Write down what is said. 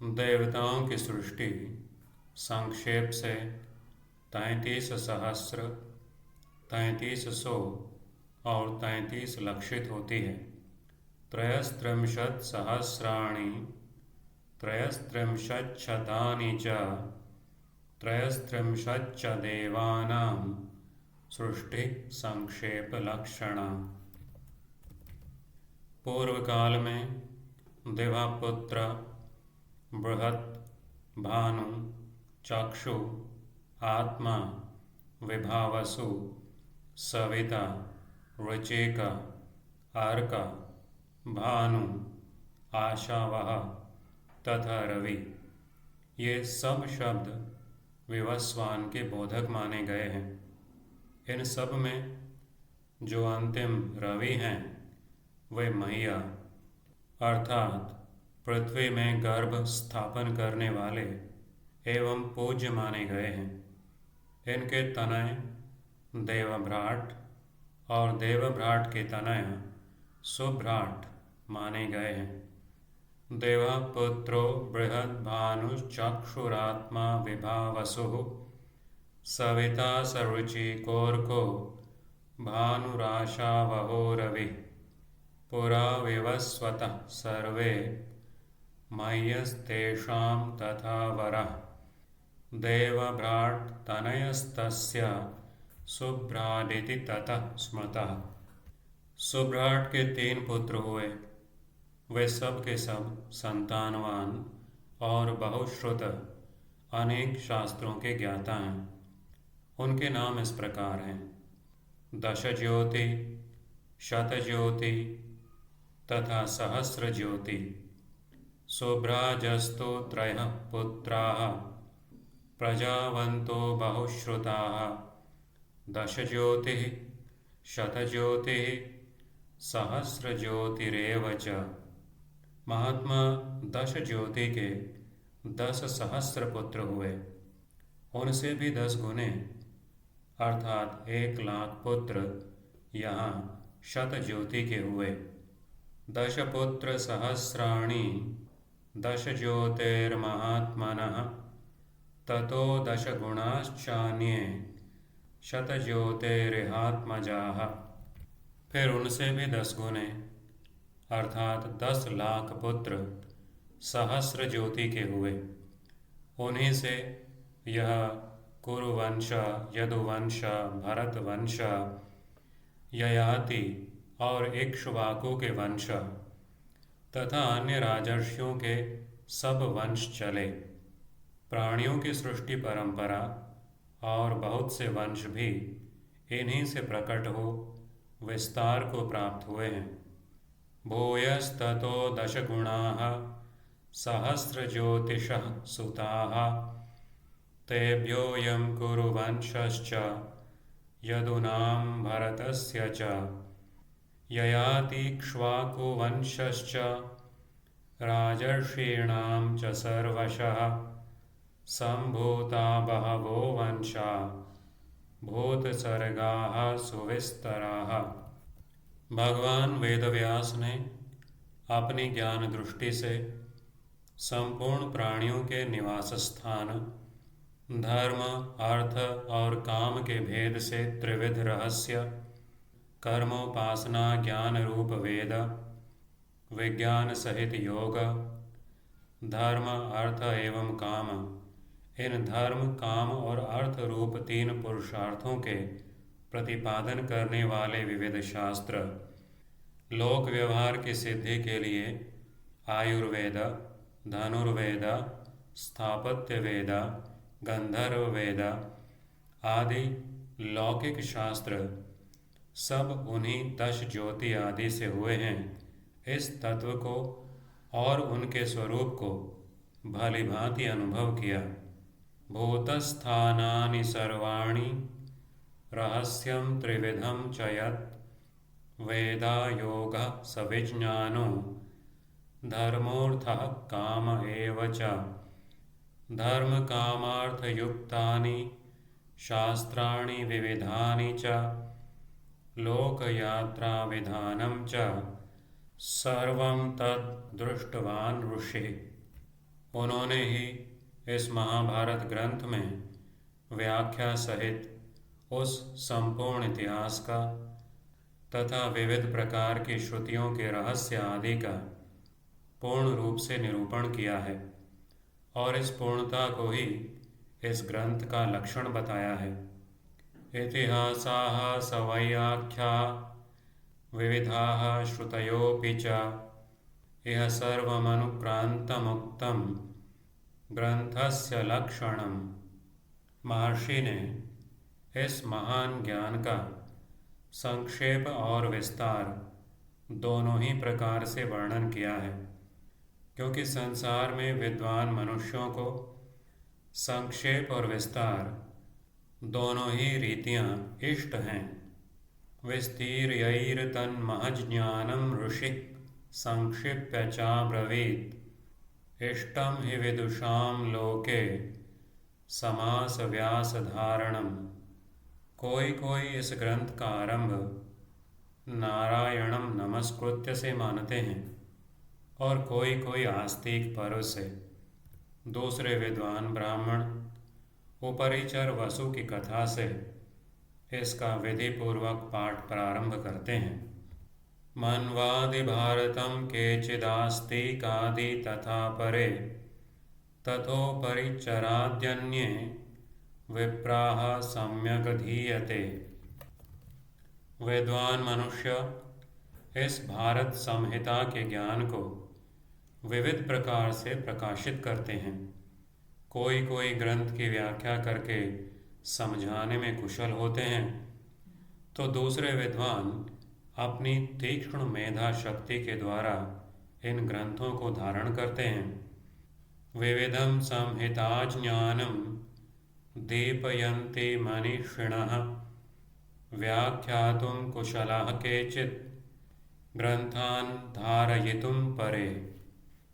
देवताओं की सृष्टि संक्षेप से 33,000, 3,300 और 33 लक्षित होती है। त्रयस्त्रिंशत् सहस्राणि त्रयस्त्रिंशच्छतानि च त्रयस्त्रिंशच्च देवानां सृष्टि संक्षेप लक्षणा। पूर्व काल में दिवापुत्र, बृहत्, भानु, चक्षु, आत्मा, विभावसु, सविता, ऋचिका, अर्क, भानु, आशावह तथा रवि, ये सब शब्द विवस्वान के बोधक माने गए हैं। इन सब में जो अंतिम रवि हैं वे मैया अर्थात पृथ्वी में गर्भ स्थापन करने वाले एवं पूज्य माने गए हैं। इनके तनय देवभ्राट और देवभ्राट के तनय सुभ्राट माने गए हैं। देवपुत्रो बृहद्भानुश्चक्षुरात्मा विभावसुः सविता सरुचिकोर्को भानुराशावहो रविः पुरा विवस्वतः सर्वे मह्यस्तेषां तथा वरः देवभ्राट् तनयस्तस्य सुभ्रादिति ततः स्मृतः। सुभ्राट के 3 पुत्र हुए। वे सब के सब संतानवान और बहुश्रुत अनेक शास्त्रों के ज्ञाता हैं। उनके नाम इस प्रकार हैं: दशज्योति, शतज्योति तथा सहस्रज्योति। शुभ्राजस्तु त्रयः पुत्राः प्रजावन्तो बहुश्रुताः दशज्योतिः, शतज्योतिः, सहस्रज्योतिरेव च। महात्मा दशज्योति के 10 सहस्र पुत्र हुए। उनसे भी 10 गुने अर्थात 1,00,000 पुत्र यहाँ शतज्योति के हुए। दशपुत्र सहस्राणि दशज्योतिर्महात्मनः ततो दशगुणाश्चान्ये शतज्योतिरिहात्मजाः। फिर उनसे भी 10 गुने अर्थात 10,00,000 पुत्र सहस्र ज्योति के हुए। उन्हीं से यह कुरुवंश, यदुवंश, भरतवंश, ययाति और इक्ष्वाकु के वंश तथा अन्य राजर्षियों के सब वंश चले। प्राणियों की सृष्टि परंपरा और बहुत से वंश भी इन्हीं से प्रकट हो विस्तार को प्राप्त हुए हैं। भूयस्ततो दशगुणाः सहस्रज्योतिषः सुताः तेभ्योऽयं कुरुवंशश्च यदूनां भरतस्य च ययातीक्ष्वाकुवंशश्च राजर्षीणां च सर्वशः सम्भूता बहवो वंशा भूतसर्गाः सुविस्तराः। भगवान वेदव्यास ने अपनी ज्ञान दृष्टि से संपूर्ण प्राणियों के निवास स्थान, धर्म, अर्थ और काम के भेद से त्रिविध रहस्य, कर्मोपासना, ज्ञान रूप वेद, विज्ञान सहित योग, धर्म, अर्थ एवं काम, इन धर्म, काम और अर्थ रूप 3 पुरुषार्थों के प्रतिपादन करने वाले विविध शास्त्र, लोक व्यवहार की सिद्धि के लिए आयुर्वेद, धनुर्वेद, स्थापत्य वेद, गंधर्व वेद आदि लौकिक शास्त्र सब उन्हीं 10 ज्योति आदि से हुए हैं। इस तत्व को और उनके स्वरूप को भली भांति अनुभव किया। भूतस्थानानि सर्वाणि रहस्यं त्रिविधं च यत् वेदा योगः सविज्ञानो धर्मोऽर्थः काम एव च। धर्म कामार्थयुक्तानि शास्त्राणि विविधानि च लोकयात्रा विधानं च सर्वं तद् दृष्टवान् ऋषिः। उन्होंने ही इस महाभारत ग्रंथ में व्याख्या सहित उस संपूर्ण इतिहास का तथा विविध प्रकार की श्रुतियों के रहस्य आदि का पूर्ण रूप से निरूपण किया है और इस पूर्णता को ही इस ग्रंथ का लक्षण बताया है। इतिहासाः सवैयाख्या विविधाः श्रुतयोऽपि च इह सर्वमनुक्रान्तमुक्तं ग्रंथस्य लक्षणम्। महर्षि ने इस महान ज्ञान का संक्षेप और विस्तार दोनों ही प्रकार से वर्णन किया है, क्योंकि संसार में विद्वान मनुष्यों को संक्षेप और विस्तार दोनों ही रीतियां इष्ट हैं। विस्तीर्यैर्तन्महज्ज्ञानं ऋषिः संक्षिप्य चाब्रवीत् इष्टं हि विदुषां लोके समास व्यास धारणम। कोई कोई इस ग्रंथ का आरंभ नारायणम नमस्कृत्य से मानते हैं और कोई कोई आस्तिक पर्व से। दूसरे विद्वान ब्राह्मण उपरिचर वसु की कथा से इसका विधि पूर्वक पाठ प्रारंभ करते हैं। मन्वादि भारतम केचिदास्तिकादि तथा परे तथोपरिचराद्यन्ये विप्राः सम्यक धीयते। विद्वान मनुष्य इस भारत संहिता के ज्ञान को विविध प्रकार से प्रकाशित करते हैं। कोई कोई ग्रंथ की व्याख्या करके समझाने में कुशल होते हैं, तो दूसरे विद्वान अपनी तीक्ष्ण मेधा शक्ति के द्वारा इन ग्रंथों को धारण करते हैं। विविधम संहिताज्ञानम दीपयन्ति मनीषिणः व्याख्यातुं कुशलाः केचित् ग्रंथान् धारयितुं परे।